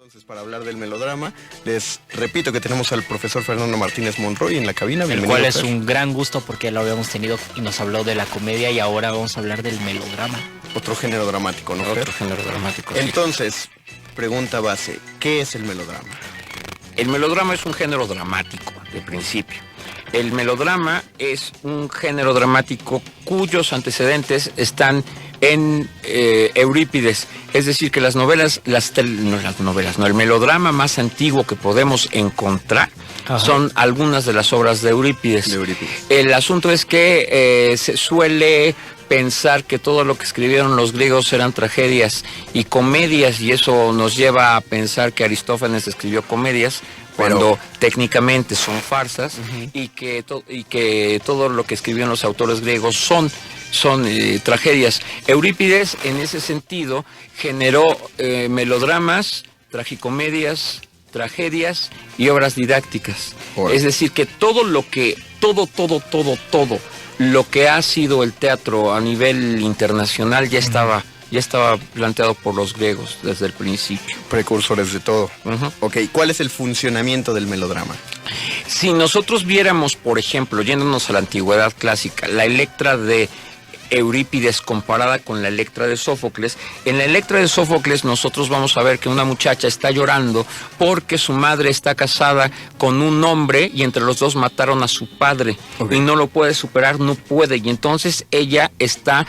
Entonces, para hablar del melodrama, les repito que tenemos al profesor Fernando Martínez Monroy en la cabina. El cual es un gran gusto porque lo habíamos tenido y nos habló de la comedia y ahora vamos a hablar del melodrama. Otro género dramático, ¿no? Otro género dramático. Entonces, pregunta base, ¿qué es el melodrama? El melodrama es un género dramático, de principio. El melodrama es un género dramático cuyos antecedentes están en Eurípides. Es decir, que el melodrama más antiguo que podemos encontrar son algunas de las obras de Eurípides. El asunto es que se suele pensar que todo lo que escribieron los griegos eran tragedias y comedias, y eso nos lleva a pensar que Aristófanes escribió comedias cuando técnicamente son farsas, y que todo lo que escribieron los autores griegos son tragedias. Eurípides, en ese sentido, generó melodramas, tragicomedias, tragedias y obras didácticas. Es decir, que todo lo que ha sido el teatro a nivel internacional ya estaba planteado por los griegos desde el principio. Precursores de todo. Ok, ¿cuál es el funcionamiento del melodrama? Si nosotros viéramos, por ejemplo, yéndonos a la antigüedad clásica, la Electra de Eurípides comparada con la Electra de Sófocles, en la Electra de Sófocles nosotros vamos a ver que una muchacha está llorando porque su madre está casada con un hombre y entre los dos mataron a su padre y no lo puede superar, no puede, y entonces ella está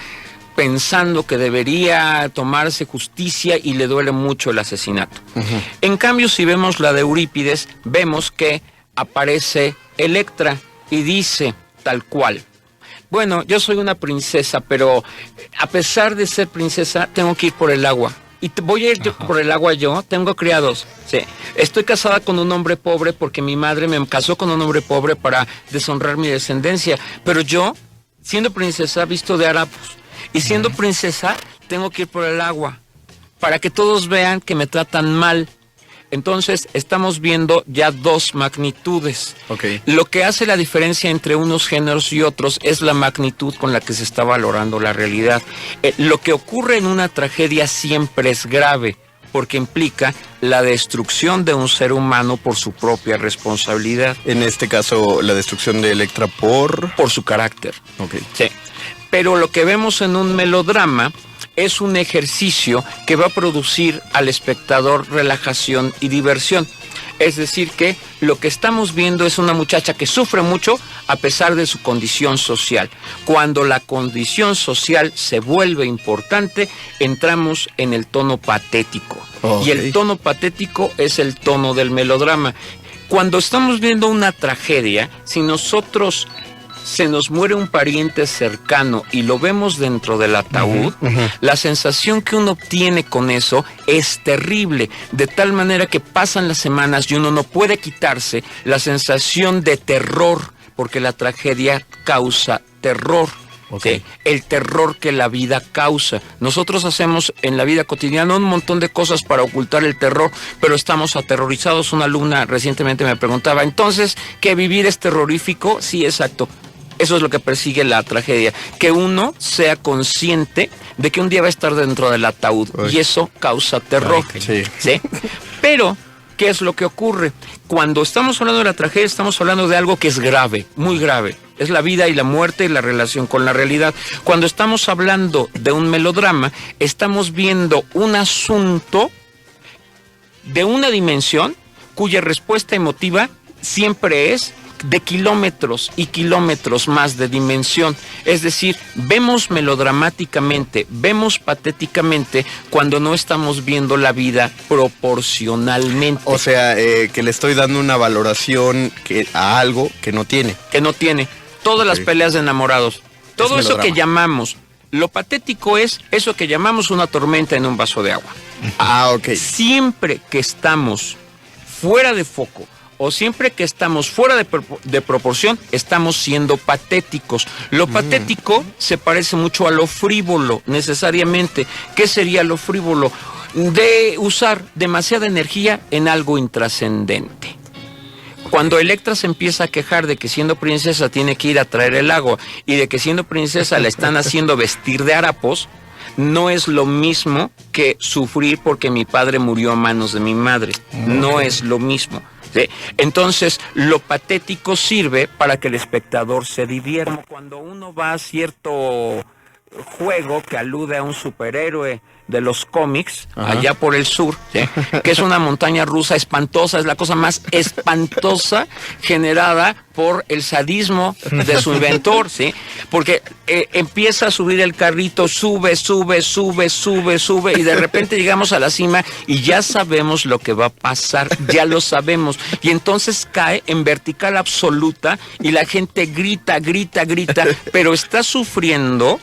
pensando que debería tomarse justicia y le duele mucho el asesinato. En cambio, si vemos la de Eurípides, vemos que aparece Electra y dice tal cual: bueno, yo soy una princesa, pero a pesar de ser princesa, tengo que ir por el agua. Y voy a ir por el agua yo, tengo criados. Sí. Estoy casada con un hombre pobre porque mi madre me casó con un hombre pobre para deshonrar mi descendencia. Pero yo, siendo princesa, visto de harapos. Y siendo princesa, tengo que ir por el agua para que todos vean que me tratan mal. Entonces, estamos viendo ya dos magnitudes. Lo que hace la diferencia entre unos géneros y otros es la magnitud con la que se está valorando la realidad. Lo que ocurre en una tragedia siempre es grave, porque implica la destrucción de un ser humano por su propia responsabilidad. En este caso, la destrucción de Electra por su carácter. Sí. Pero lo que vemos en un melodrama es un ejercicio que va a producir al espectador relajación y diversión. Es decir, que lo que estamos viendo es una muchacha que sufre mucho a pesar de su condición social. Cuando la condición social se vuelve importante, entramos en el tono patético. Y el tono patético es el tono del melodrama. Cuando estamos viendo una tragedia, si nosotros se nos muere un pariente cercano y lo vemos dentro del ataúd, la sensación que uno obtiene con eso es terrible, de tal manera que pasan las semanas y uno no puede quitarse la sensación de terror, porque la tragedia causa terror. El terror que la vida causa. Nosotros hacemos en la vida cotidiana un montón de cosas para ocultar el terror, pero estamos aterrorizados. Una alumna recientemente me preguntaba, entonces, ¿que vivir es terrorífico? Sí, exacto. Eso es lo que persigue la tragedia, que uno sea consciente de que un día va a estar dentro del ataúd, y eso causa terror. ¿Sí? Pero, ¿qué es lo que ocurre? Cuando estamos hablando de la tragedia, estamos hablando de algo que es grave, muy grave. Es la vida y la muerte y la relación con la realidad. Cuando estamos hablando de un melodrama, estamos viendo un asunto de una dimensión cuya respuesta emotiva siempre es de kilómetros y kilómetros más de dimensión. Es decir, vemos melodramáticamente, vemos patéticamente cuando no estamos viendo la vida proporcionalmente. O sea, que le estoy dando una valoración a algo que no tiene. Todas las peleas de enamorados, todo eso que llamamos, lo patético es eso que llamamos una tormenta en un vaso de agua. Siempre que estamos fuera de foco, o siempre que estamos fuera de proporción, estamos siendo patéticos. Lo patético se parece mucho a lo frívolo, necesariamente. ¿Qué sería lo frívolo? De usar demasiada energía en algo intrascendente. Cuando Electra se empieza a quejar de que siendo princesa tiene que ir a traer el agua y de que siendo princesa la están haciendo vestir de harapos, no es lo mismo que sufrir porque mi padre murió a manos de mi madre. No es lo mismo. ¿Sí? Entonces, lo patético sirve para que el espectador se divierta. Como cuando uno va a cierto juego que alude a un superhéroe de los cómics, allá por el sur, ¿sí? Que es una montaña rusa espantosa, es la cosa más espantosa generada por el sadismo de su inventor, ¿sí? Porque empieza a subir el carrito, sube, y de repente llegamos a la cima y ya sabemos lo que va a pasar, ya lo sabemos, y entonces cae en vertical absoluta y la gente grita, pero está sufriendo.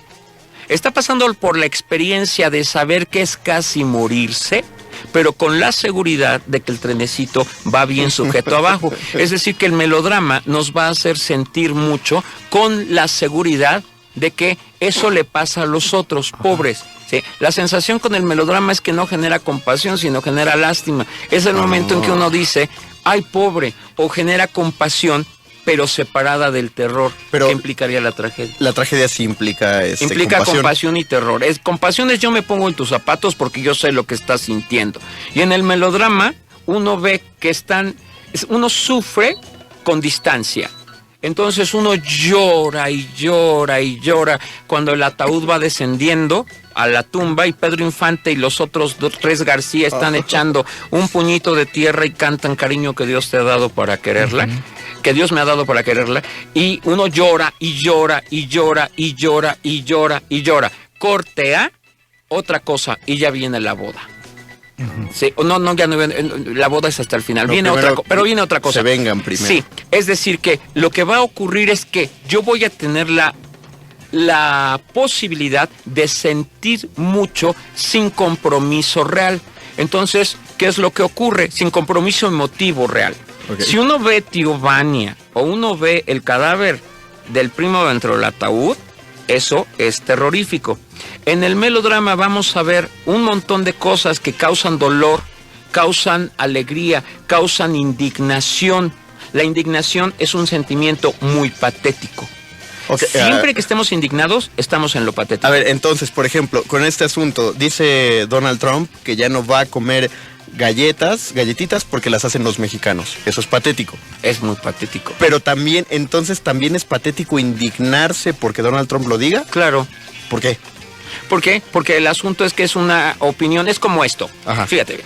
Está pasando por la experiencia de saber que es casi morirse, pero con la seguridad de que el trenecito va bien sujeto abajo. Es decir, que el melodrama nos va a hacer sentir mucho con la seguridad de que eso le pasa a los otros pobres. ¿Sí? La sensación con el melodrama es que no genera compasión, sino genera lástima. Es el momento en que uno dice, ay, pobre, o genera compasión, pero separada del terror, pero que implicaría la tragedia. La tragedia sí implica compasión y terror. Compasión es yo me pongo en tus zapatos porque yo sé lo que estás sintiendo. Y en el melodrama uno ve que uno sufre con distancia. Entonces uno llora cuando el ataúd va descendiendo a la tumba y Pedro Infante y los otros tres García están echando un puñito de tierra y cantan cariño que Dios te ha dado para quererla. Que Dios me ha dado para quererla, y uno llora. Corte a otra cosa y ya viene la boda. Sí, ya no viene, la boda es hasta el final. Viene otra cosa. Se vengan primero. Sí, es decir que lo que va a ocurrir es que yo voy a tener la posibilidad de sentir mucho sin compromiso real. Entonces, ¿qué es lo que ocurre? Sin compromiso emotivo real. Okay. Si uno ve Tío Vania o uno ve el cadáver del primo dentro del ataúd, eso es terrorífico. En el melodrama vamos a ver un montón de cosas que causan dolor, causan alegría, causan indignación. La indignación es un sentimiento muy patético. Okay, siempre que estemos indignados, estamos en lo patético. A ver, entonces, por ejemplo, con este asunto, dice Donald Trump que ya no va a comer galletitas porque las hacen los mexicanos. Eso es patético. Es muy patético. Pero también es patético indignarse porque Donald Trump lo diga. Claro. ¿Por qué? ¿Por qué? Porque el asunto es que es una opinión, es como esto. Ajá. Fíjate,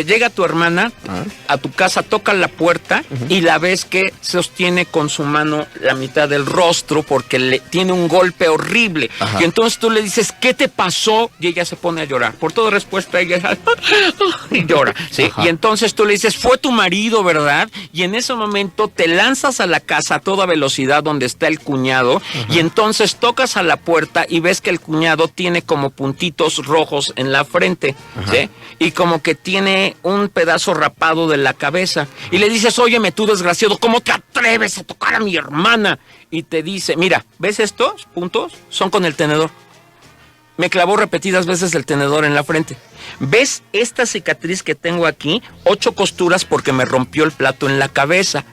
llega tu hermana a tu casa, toca la puerta y la ves que sostiene con su mano la mitad del rostro porque le tiene un golpe horrible. Ajá. Y entonces tú le dices, ¿qué te pasó? Y ella se pone a llorar. Por toda respuesta ella y llora, ¿sí? Ajá. Y entonces tú le dices, fue tu marido, ¿verdad? Y en ese momento te lanzas a la casa a toda velocidad donde está el cuñado. Ajá. Y entonces tocas a la puerta y ves que el cuñado tiene como puntitos rojos en la frente, ¿sí? Y como que tiene un pedazo rapado de la cabeza. Y le dices, óyeme tú desgraciado, ¿cómo te atreves a tocar a mi hermana? Y te dice, mira, ¿ves estos puntos? Son con el tenedor. Me clavó repetidas veces el tenedor en la frente. ¿Ves esta cicatriz que tengo aquí? 8 costuras porque me rompió el plato en la cabeza.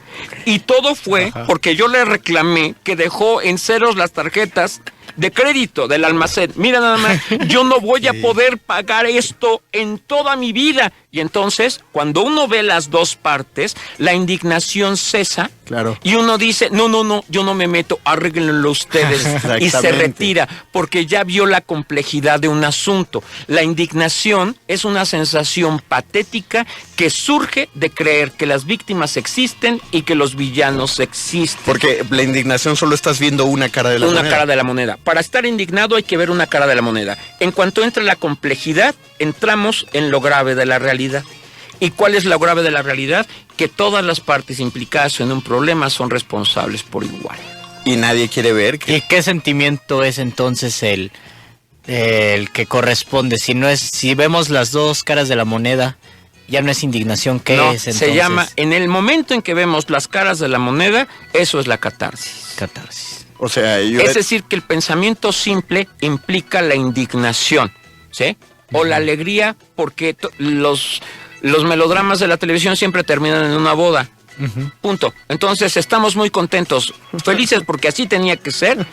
Y todo fue porque yo le reclamé que dejó en ceros las tarjetas de crédito del almacén. Mira nada más, yo no voy a poder pagar esto en toda mi vida. Y entonces, cuando uno ve las dos partes, la indignación cesa. Claro. Y uno dice, no, yo no me meto, arréglenlo ustedes. Y se retira, porque ya vio la complejidad de un asunto. La indignación es una sensación patética que surge de creer que las víctimas existen y que los villanos existen. Porque la indignación solo estás viendo una cara de la moneda. Una cara de la moneda. Para estar indignado hay que ver una cara de la moneda. En cuanto entra la complejidad, entramos en lo grave de la realidad. ¿Y cuál es lo grave de la realidad? Que todas las partes implicadas en un problema son responsables por igual. Y nadie quiere ver que... ¿Y qué sentimiento es entonces el que corresponde? Si vemos las dos caras de la moneda, ya no es indignación, ¿qué es entonces? Se llama, en el momento en que vemos las caras de la moneda, eso es la catarsis. Catarsis. O sea, es decir, que el pensamiento simple implica la indignación, ¿sí? O la alegría, porque los melodramas de la televisión siempre terminan en una boda. Punto. Entonces estamos muy contentos, felices porque así tenía que ser,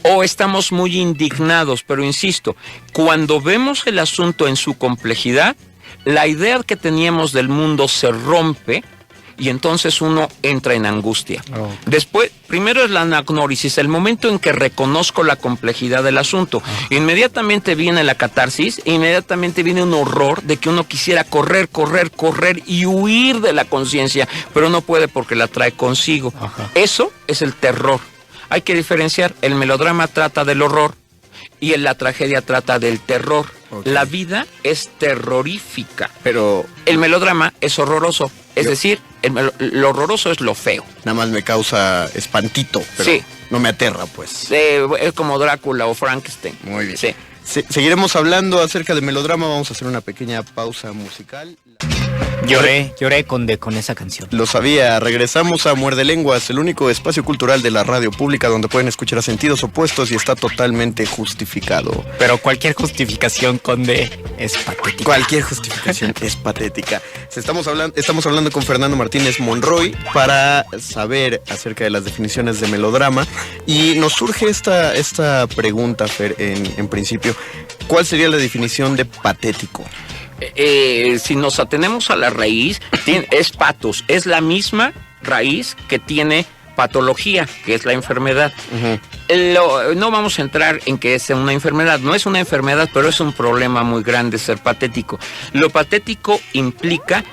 o estamos muy indignados, pero insisto, cuando vemos el asunto en su complejidad, la idea que teníamos del mundo se rompe y entonces uno entra en angustia. Después, primero es la anagnórisis, el momento en que reconozco la complejidad del asunto. Inmediatamente viene la catarsis, inmediatamente viene un horror de que uno quisiera correr y huir de la conciencia, pero no puede porque la trae consigo. Eso es el terror. Hay que diferenciar, el melodrama trata del horror y la tragedia trata del terror. La vida es terrorífica, pero el melodrama es horroroso. Es decir, lo horroroso es lo feo. Nada más me causa espantito, pero sí. No me aterra, pues. Es como Drácula o Frankenstein. Muy bien. Sí. Seguiremos hablando acerca de melodrama. Vamos a hacer una pequeña pausa musical. Lloré con esa canción. Lo sabía. Regresamos a Muerde Lenguas, el único espacio cultural de la radio pública donde pueden escuchar a sentidos opuestos y está totalmente justificado. Pero cualquier justificación, Conde, es patética. Cualquier justificación es patética. Estamos hablando con Fernando Martínez Monroy para saber acerca de las definiciones de melodrama y nos surge esta pregunta, Fer, en principio. ¿Cuál sería la definición de patético? Si nos atenemos a la raíz, es patos, es la misma raíz que tiene patología, que es la enfermedad. No vamos a entrar en que es una enfermedad, no es una enfermedad, pero es un problema muy grande ser patético. Lo patético implica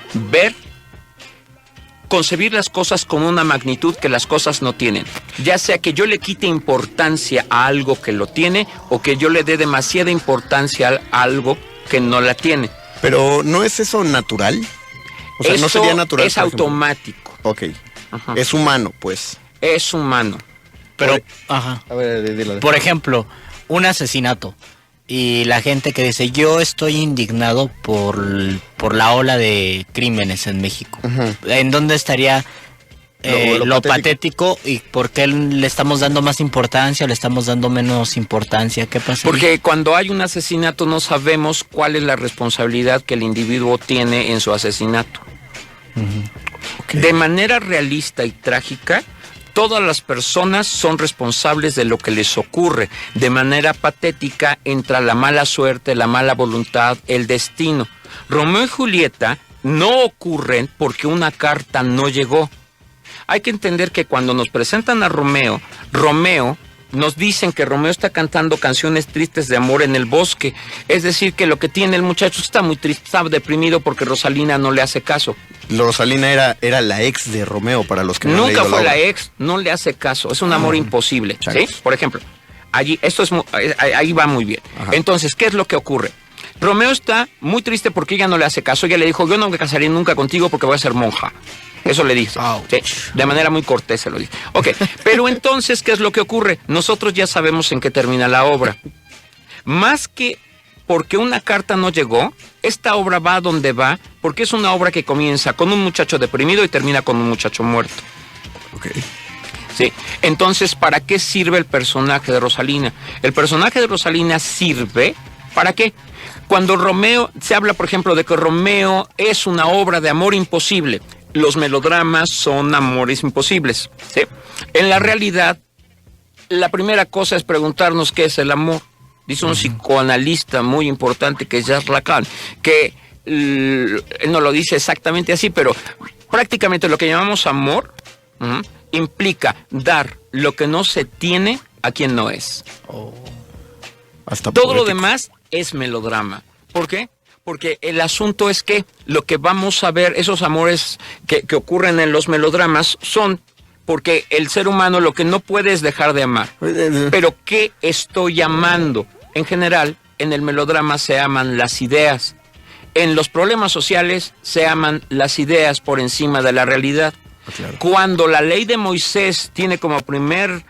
concebir las cosas con una magnitud que las cosas no tienen. Ya sea que yo le quite importancia a algo que lo tiene o que yo le dé demasiada importancia a algo que no la tiene. Pero ¿no es eso natural? O sea, eso no sería natural. Es automático. Ok. Es humano, pues. Es humano. Pero, A ver, dilo. Por ejemplo, un asesinato. Y la gente que dice, yo estoy indignado por la ola de crímenes en México. ¿En dónde estaría lo patético y por qué le estamos dando más importancia o le estamos dando menos importancia? ¿Qué pasa? Porque cuando hay un asesinato no sabemos cuál es la responsabilidad que el individuo tiene en su asesinato. De manera realista y trágica, todas las personas son responsables de lo que les ocurre. De manera patética entra la mala suerte, la mala voluntad, el destino. Romeo y Julieta no ocurren porque una carta no llegó. Hay que entender que cuando nos presentan a Romeo, nos dicen que Romeo está cantando canciones tristes de amor en el bosque. Es decir, que lo que tiene el muchacho está muy triste, está deprimido porque Rosalina no le hace caso. Rosalina era la ex de Romeo, para los que no han leído Nunca fue la la ex, no le hace caso. Es un amor imposible. ¿Sí? Por ejemplo, ahí va muy bien. Entonces, ¿qué es lo que ocurre? Romeo está muy triste porque ella no le hace caso. Ella le dijo, yo no me casaré nunca contigo porque voy a ser monja. Eso le dice. ¿Sí? De manera muy cortés se lo dice. Ok, pero entonces, ¿qué es lo que ocurre? Nosotros ya sabemos en qué termina la obra. Más que porque una carta no llegó, esta obra va a donde va, porque es una obra que comienza con un muchacho deprimido y termina con un muchacho muerto. Sí. Entonces, ¿para qué sirve el personaje de Rosalina? El personaje de Rosalina sirve, ¿para qué? Cuando Romeo, se habla por ejemplo de que Romeo es una obra de amor imposible. Los melodramas son amores imposibles, ¿sí? En la realidad, la primera cosa es preguntarnos qué es el amor. Dice un psicoanalista muy importante que es Jacques Lacan, que él no lo dice exactamente así, pero prácticamente lo que llamamos amor implica dar lo que no se tiene a quien no es. Hasta todo poético. Lo demás es melodrama. ¿Por qué? Porque el asunto es que lo que vamos a ver, esos amores que ocurren en los melodramas son porque el ser humano lo que no puede es dejar de amar. Pero ¿qué estoy amando? En general, en el melodrama se aman las ideas. En los problemas sociales se aman las ideas por encima de la realidad. Claro. Cuando la ley de Moisés tiene como primer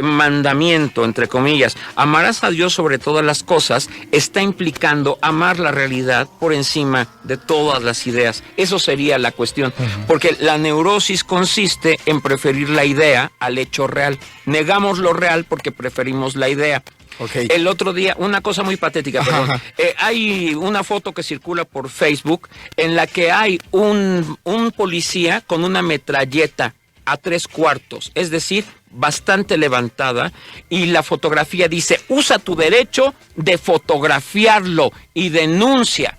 mandamiento, entre comillas, amarás a Dios sobre todas las cosas, está implicando amar la realidad por encima de todas las ideas. Eso sería la cuestión, porque la neurosis consiste en preferir la idea al hecho real. Negamos lo real porque preferimos la idea. Okay. El otro día, una cosa muy patética, perdón. Hay una foto que circula por Facebook en la que hay un policía con una metralleta a 3/4, es decir, bastante levantada, y la fotografía dice: usa tu derecho de fotografiarlo y denuncia.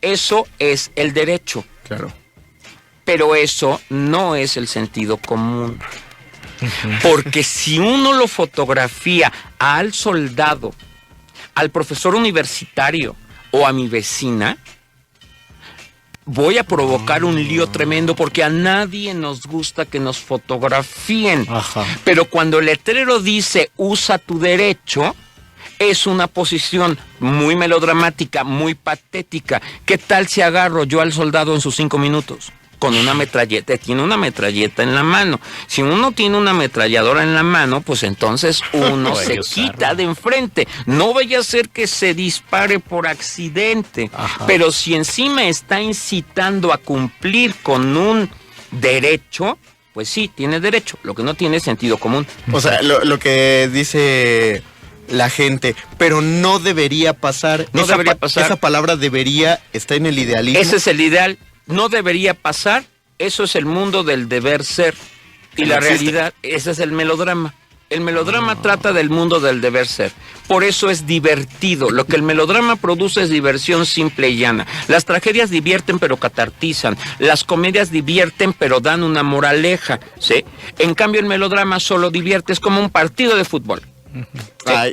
Eso es el derecho. Claro. Pero eso no es el sentido común. Porque si uno lo fotografía al soldado, al profesor universitario o a mi vecina, voy a provocar un lío tremendo, porque a nadie nos gusta que nos fotografíen. Ajá. Pero cuando el letrero dice usa tu derecho, es una posición muy melodramática, muy patética. ¿Qué tal si agarro yo al soldado en sus 5 minutos? Con una metralleta, tiene una metralleta en la mano. Si uno tiene una ametralladora en la mano, pues entonces uno se quita de enfrente. No vaya a ser que se dispare por accidente. Ajá. Pero si encima está incitando a cumplir con un derecho, pues sí, tiene derecho. Lo que no tiene sentido común. O sea, lo que dice la gente, pero no debería pasar. No debería pasar. Esa palabra debería está en el idealismo. Ese es el ideal. No debería pasar. Eso es el mundo del deber ser. Y No la existe. realidad, ese es el melodrama. El melodrama trata del mundo del deber ser. Por eso es divertido. Lo que el melodrama produce es diversión simple y llana. Las tragedias divierten pero catartizan. Las comedias divierten pero dan una moraleja, ¿sí? En cambio el melodrama solo divierte, es como un partido de fútbol.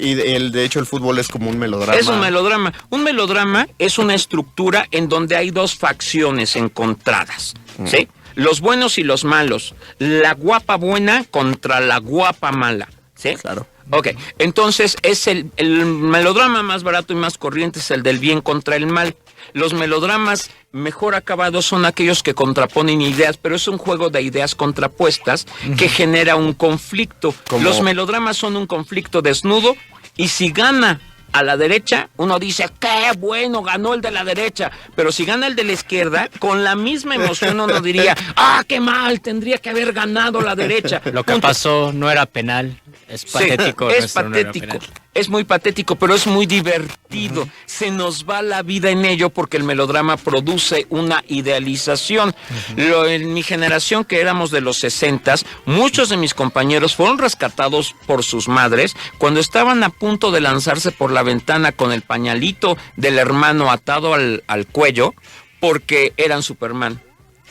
Y de hecho el fútbol es como un melodrama. Es un melodrama. Un melodrama es una estructura en donde hay dos facciones encontradas, ¿sí? Los buenos y los malos. La guapa buena contra la guapa mala, ¿sí? Claro. Ok, entonces es el melodrama más barato y más corriente es el del bien contra el mal. Los melodramas mejor acabados son aquellos que contraponen ideas, pero es un juego de ideas contrapuestas que genera un conflicto. ¿Cómo? Los melodramas son un conflicto desnudo, y si gana a la derecha, uno dice, qué bueno, ganó el de la derecha. Pero si gana el de la izquierda, con la misma emoción uno diría, ah, qué mal, tendría que haber ganado la derecha. Lo que Punto. pasó no era penal. Es patético. Sí, es nuestro no era patético. penal. Es muy patético, pero es muy divertido. Se nos va la vida en ello porque el melodrama produce una idealización. En mi generación, que éramos de los 60s, muchos de mis compañeros fueron rescatados por sus madres cuando estaban a punto de lanzarse por la ventana con el pañalito del hermano atado al cuello porque eran Superman.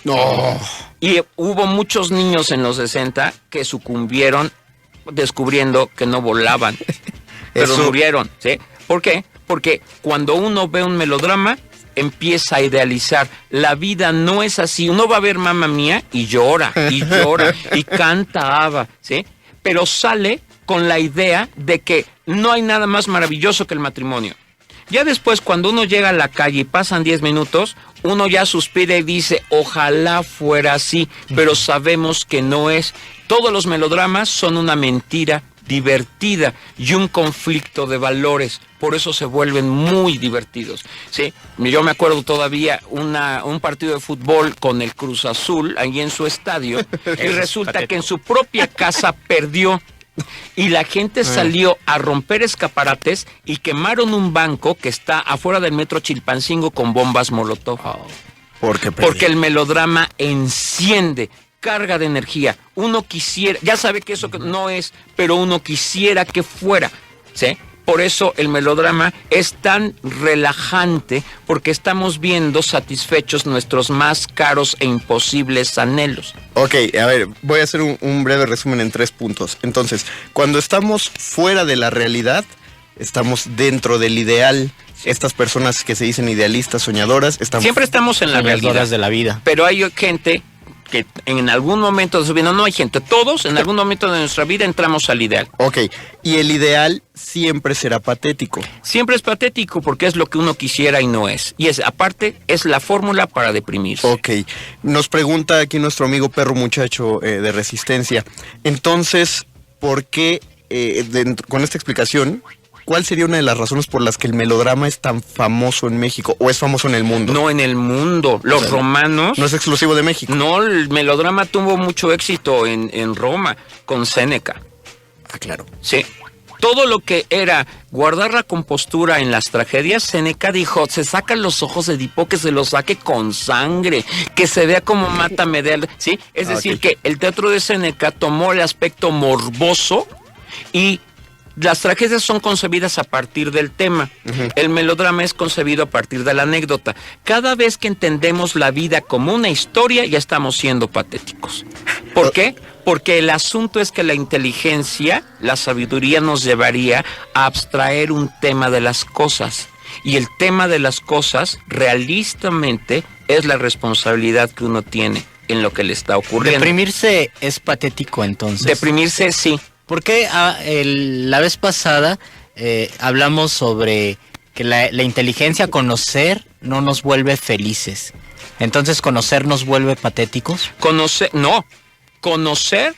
No. Y hubo muchos niños en los 60 que sucumbieron descubriendo que no volaban, pero Eso- murieron, ¿sí? ¿Por qué? Porque cuando uno ve un melodrama, empieza a idealizar. La vida no es así. Uno va a ver Mamma Mía y llora, y canta ABBA, ¿sí? Pero sale con la idea de que no hay nada más maravilloso que el matrimonio. Ya después, cuando uno llega a la calle y pasan 10 minutos, uno ya suspira y dice, ojalá fuera así, pero sabemos que no es. Todos los melodramas son una mentira divertida y un conflicto de valores. Por eso se vuelven muy divertidos, ¿sí? Yo me acuerdo todavía un partido de fútbol con el Cruz Azul, ahí en su estadio, y resulta que en su propia casa perdió. Y la gente salió a romper escaparates y quemaron un banco que está afuera del metro Chilpancingo con bombas Molotov. Porque el melodrama enciende, carga de energía. Uno quisiera, ya sabe que eso no es, pero uno quisiera que fuera, ¿sí? Por eso el melodrama es tan relajante, porque estamos viendo satisfechos nuestros más caros e imposibles anhelos. Ok, a ver, voy a hacer un breve resumen en 3 puntos. Entonces, cuando estamos fuera de la realidad, estamos dentro del ideal. Estas personas que se dicen idealistas, soñadoras, están... Siempre estamos en la Soñadoras realidad, de la vida. pero hay gente que en algún momento de su vida, no hay gente, todos en algún momento de nuestra vida entramos al ideal. Ok, y el ideal siempre será patético. Siempre es patético porque es lo que uno quisiera y no es. Y aparte, es la fórmula para deprimirse. Ok, nos pregunta aquí nuestro amigo Perro Muchacho de Resistencia. Entonces, ¿por qué, con esta explicación, cuál sería una de las razones por las que el melodrama es tan famoso en México o es famoso en el mundo? No en el mundo. Los romanos... No es exclusivo de México. No, el melodrama tuvo mucho éxito en Roma con Séneca. Ah, claro. Sí. Todo lo que era guardar la compostura en las tragedias, Séneca dijo, se sacan los ojos de Edipo, que se los saque con sangre, que se vea como mata Medea, ¿sí? Es decir, que el teatro de Séneca tomó el aspecto morboso y las tragedias son concebidas a partir del tema. El melodrama es concebido a partir de la anécdota. Cada vez que entendemos la vida como una historia, ya estamos siendo patéticos. ¿Por qué? Porque el asunto es que la inteligencia, la sabiduría nos llevaría a abstraer un tema de las cosas. Y el tema de las cosas, realistamente, es la responsabilidad que uno tiene en lo que le está ocurriendo. Deprimirse es patético, entonces. Deprimirse, sí. Porque la vez pasada hablamos sobre que la inteligencia, conocer, no nos vuelve felices. Entonces, ¿conocer nos vuelve patéticos? Conocer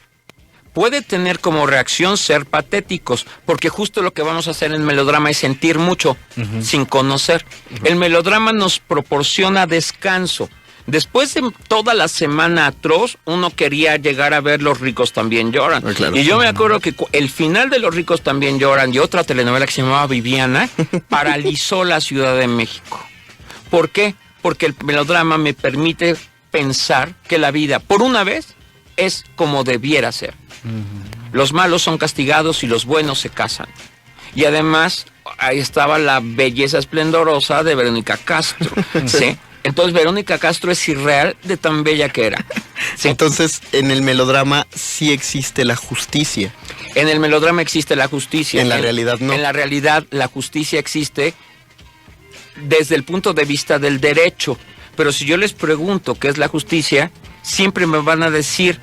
puede tener como reacción ser patéticos, porque justo lo que vamos a hacer en el melodrama es sentir mucho sin conocer. El melodrama nos proporciona descanso. Después de toda la semana atroz, uno quería llegar a ver Los ricos también lloran. Claro. Y yo me acuerdo que el final de Los ricos también lloran y otra telenovela que se llamaba Viviana paralizó la Ciudad de México. ¿Por qué? Porque el melodrama me permite pensar que la vida, por una vez, es como debiera ser. Los malos son castigados y los buenos se casan. Y además, ahí estaba la belleza esplendorosa de Verónica Castro, ¿sí? Entonces Verónica Castro es irreal de tan bella que era. ¿Sí? Entonces, en el melodrama sí existe la justicia. En el melodrama existe la justicia. En la realidad no. En la realidad la justicia existe desde el punto de vista del derecho. Pero si yo les pregunto qué es la justicia, siempre me van a decir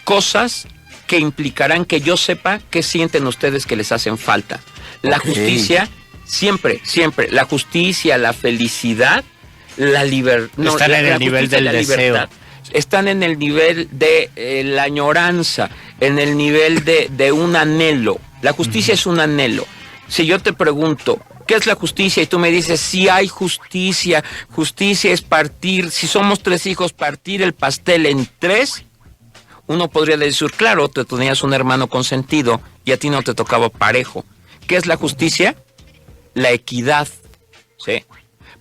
cosas que implicarán que yo sepa qué sienten ustedes que les hacen falta. La justicia, siempre, la justicia, la felicidad, la libertad. No, están en el nivel del deseo. Están en el nivel de la añoranza, en el nivel de un anhelo. La justicia es un anhelo. Si yo te pregunto, ¿qué es la justicia? Y tú me dices, sí hay justicia. Justicia es partir, si somos 3 hijos, partir el pastel en 3. Uno podría decir, claro, te tenías un hermano consentido y a ti no te tocaba parejo. ¿Qué es la justicia? La equidad, ¿sí?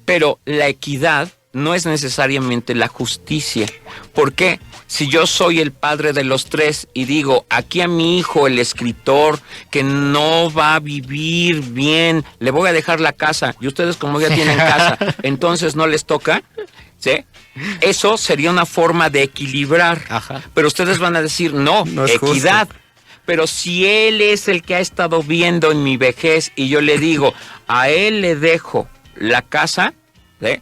Pero la equidad no es necesariamente la justicia. ¿Por qué? Si yo soy el padre de los 3 y digo, aquí a mi hijo, el escritor, que no va a vivir bien, le voy a dejar la casa, y ustedes como ya tienen casa, entonces no les toca, ¿sí? Eso sería una forma de equilibrar. Ajá. Pero ustedes van a decir, no es equidad. Justo. Pero si él es el que ha estado viendo en mi vejez y yo le digo, a él le dejo la casa, ¿sí?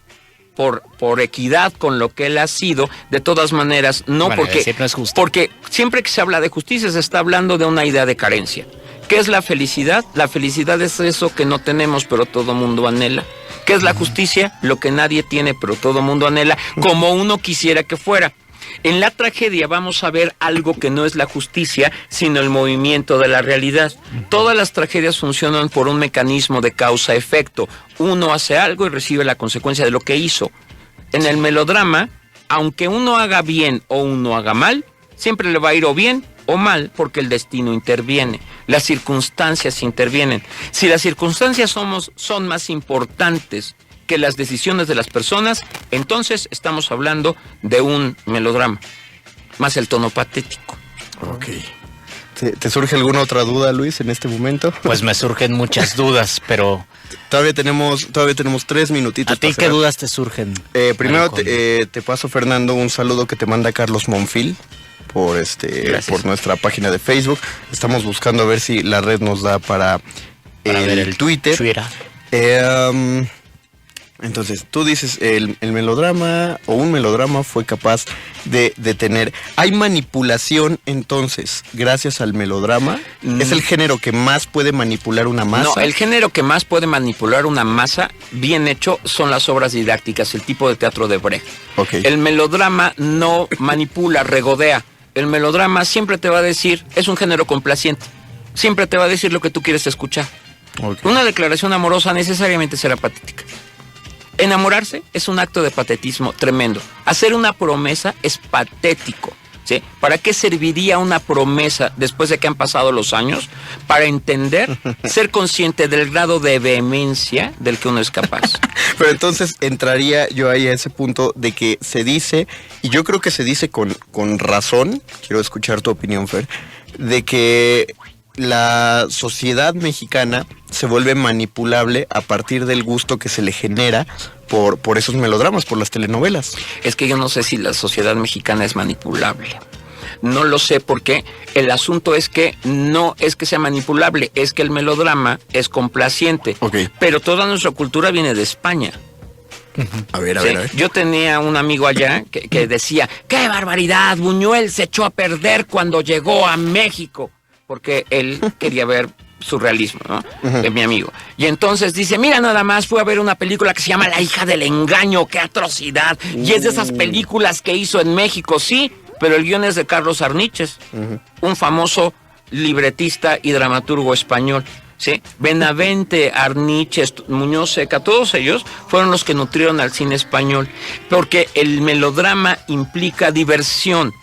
Por equidad con lo que él ha sido, de todas maneras, no, bueno, porque no es justo. Porque siempre que se habla de justicia se está hablando de una idea de carencia. ¿Qué es la felicidad? La felicidad es eso que no tenemos, pero todo mundo anhela. ¿Qué es la justicia? Lo que nadie tiene, pero todo mundo anhela, como uno quisiera que fuera. En la tragedia vamos a ver algo que no es la justicia, sino el movimiento de la realidad. Todas las tragedias funcionan por un mecanismo de causa-efecto. Uno hace algo y recibe la consecuencia de lo que hizo. En el melodrama, aunque uno haga bien o uno haga mal, siempre le va a ir o bien o mal, porque el destino interviene, las circunstancias intervienen. Si las circunstancias son más importantes que las decisiones de las personas, entonces estamos hablando de un melodrama, más el tono patético. Ok. ¿Te surge alguna otra duda, Luis, en este momento? Pues me surgen muchas dudas, pero... Todavía tenemos 3 minutitos. ¿A ti qué dudas te surgen? Primero te paso, Fernando, un saludo que te manda Carlos Monfil por nuestra página de Facebook. Estamos buscando a ver si la red nos da para ver el Twitter. Entonces, tú dices, el melodrama o un melodrama fue capaz de tener... ¿Hay manipulación, entonces, gracias al melodrama? ¿Es el género que más puede manipular una masa? No, el género que más puede manipular una masa, bien hecho, son las obras didácticas, el tipo de teatro de Brecht. Okay. El melodrama no manipula, regodea. El melodrama siempre te va a decir, es un género complaciente. Siempre te va a decir lo que tú quieres escuchar. Okay. Una declaración amorosa necesariamente será patética. Enamorarse es un acto de patetismo tremendo. Hacer una promesa es patético. ¿Sí? ¿Para qué serviría una promesa después de que han pasado los años? Para entender, ser consciente del grado de vehemencia del que uno es capaz. Pero entonces entraría yo ahí a ese punto de que se dice, y yo creo que se dice con razón, quiero escuchar tu opinión, Fer, de que la sociedad mexicana se vuelve manipulable a partir del gusto que se le genera por esos melodramas, por las telenovelas. Es que yo no sé si la sociedad mexicana es manipulable. No lo sé porque el asunto es que no es que sea manipulable, es que el melodrama es complaciente. Okay. Pero toda nuestra cultura viene de España. A ver, Sí, yo tenía un amigo allá que decía, ¡qué barbaridad! Buñuel se echó a perder cuando llegó a México. Porque él quería ver surrealismo, ¿no? De mi amigo. Y entonces dice, mira nada más, fue a ver una película que se llama La hija del engaño, ¡qué atrocidad! Y es de esas películas que hizo en México, sí, pero el guión es de Carlos Arniches, un famoso libretista y dramaturgo español. ¿Sí? Benavente, Arniches, Muñoz Seca, todos ellos fueron los que nutrieron al cine español, porque el melodrama implica diversión.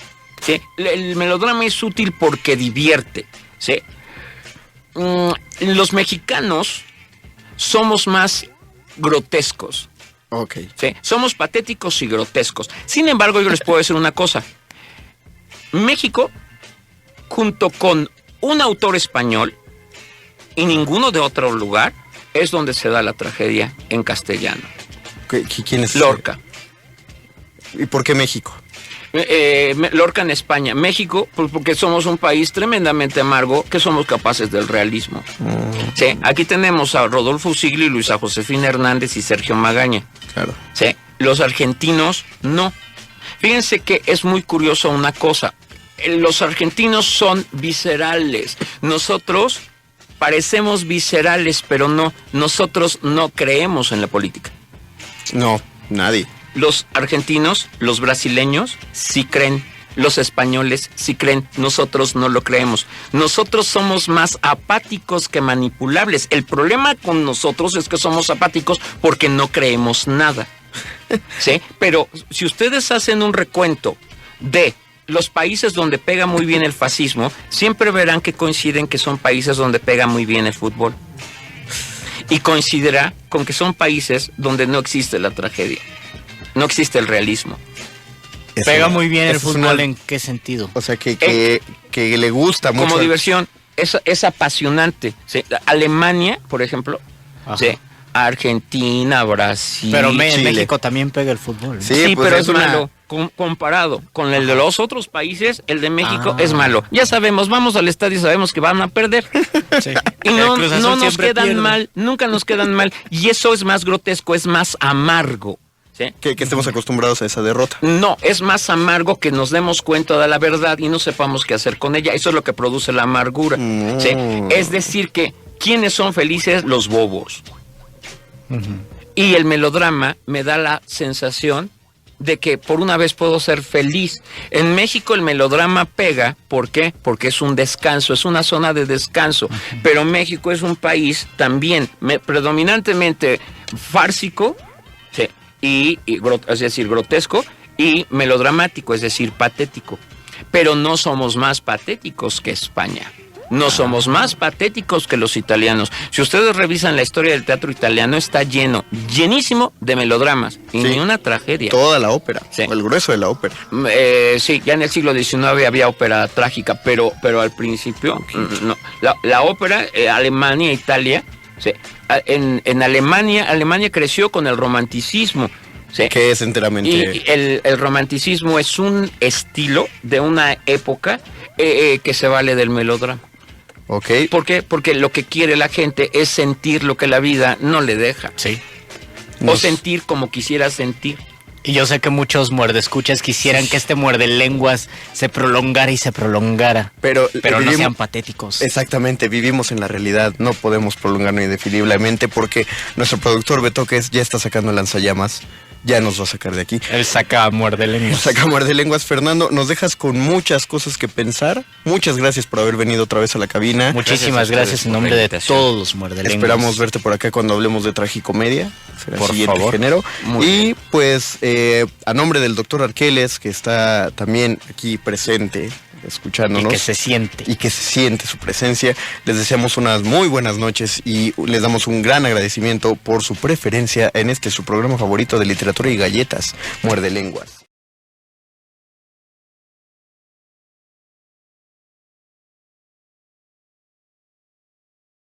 ¿Sí? El melodrama es útil porque divierte. ¿Sí? Los mexicanos somos más grotescos. Okay. ¿Sí? Somos patéticos y grotescos. Sin embargo, yo les puedo decir una cosa. México, junto con un autor español y ninguno de otro lugar, es donde se da la tragedia en castellano. ¿Quién es? Lorca. ¿Y por qué México? Lorca en España. México, pues porque somos un país tremendamente amargo, que somos capaces del realismo. Sí, aquí tenemos a Rodolfo Usigli, Luisa Josefina Hernández y Sergio Magaña. Claro. Sí, los argentinos no. Fíjense que es muy curioso una cosa. Los argentinos son viscerales. Nosotros parecemos viscerales, pero no. Nosotros no creemos en la política. No, nadie. Los argentinos, los brasileños, sí creen. Los españoles sí creen. Nosotros no lo creemos. Nosotros somos más apáticos que manipulables. El problema con nosotros es que somos apáticos porque no creemos nada. ¿Sí? Pero si ustedes hacen un recuento de los países donde pega muy bien el fascismo, siempre verán que coinciden que son países donde pega muy bien el fútbol. Y coincidirá con que son países donde no existe la tragedia. No existe el realismo. Pega muy bien el fútbol, ¿en qué sentido? O sea, que le gusta mucho. Como diversión, es apasionante. ¿Sí? Alemania, por ejemplo, ¿sí? Argentina, Brasil, pero en Chile. México también pega el fútbol, ¿no? Sí, pues pero es malo. Comparado con el de los otros países, el de México es malo. Ya sabemos, vamos al estadio y sabemos que van a perder. Sí. Y no nos quedan pierde. Mal, nunca nos quedan mal. Y eso es más grotesco, es más amargo. ¿Sí? Que estemos acostumbrados a esa derrota. No, es más amargo que nos demos cuenta de la verdad y no sepamos qué hacer con ella. Eso es lo que produce la amargura. ¿Sí? Es decir que, ¿quiénes son felices? Los bobos. Y el melodrama me da la sensación de que por una vez puedo ser feliz. En México el melodrama pega, ¿por qué? Porque es un descanso, es una zona de descanso. Pero México es un país también predominantemente fársico, sí, es decir, grotesco, y melodramático, es decir, patético. Pero no somos más patéticos que España. No somos más patéticos que los italianos. Si ustedes revisan la historia del teatro italiano, está llenísimo de melodramas. Y ni una tragedia. Toda la ópera, sí. El grueso de la ópera. Sí, ya en el siglo XIX había ópera trágica, pero al principio, no. La ópera, Alemania, Italia, sí. En Alemania creció con el romanticismo. Sí. Que es enteramente... Y el romanticismo es un estilo de una época que se vale del melodrama. Okay. ¿Por qué? Porque lo que quiere la gente es sentir lo que la vida no le deja. Sí. O sentir como quisiera sentir. Y yo sé que muchos muerdescuchas quisieran que este muerde lenguas se prolongara y se prolongara. Pero no sean patéticos. Exactamente, vivimos en la realidad. No podemos prolongarlo indefiniblemente porque nuestro productor Betoques ya está sacando lanzallamas ya nos va a sacar de aquí. Él saca muerde lenguas. Saca muerde lenguas. Fernando, nos dejas con muchas cosas que pensar. Muchas gracias por haber venido otra vez a la cabina. Muchísimas gracias en nombre de todos los muerde lenguas. Esperamos verte por acá cuando hablemos de tragicomedia. Será por el siguiente favor. género. Y pues a nombre del doctor Arqueles, que está también aquí presente, escuchándonos. Y que se siente su presencia. Les deseamos unas muy buenas noches y les damos un gran agradecimiento por su preferencia en su programa favorito de literatura y galletas, Muerde Lenguas.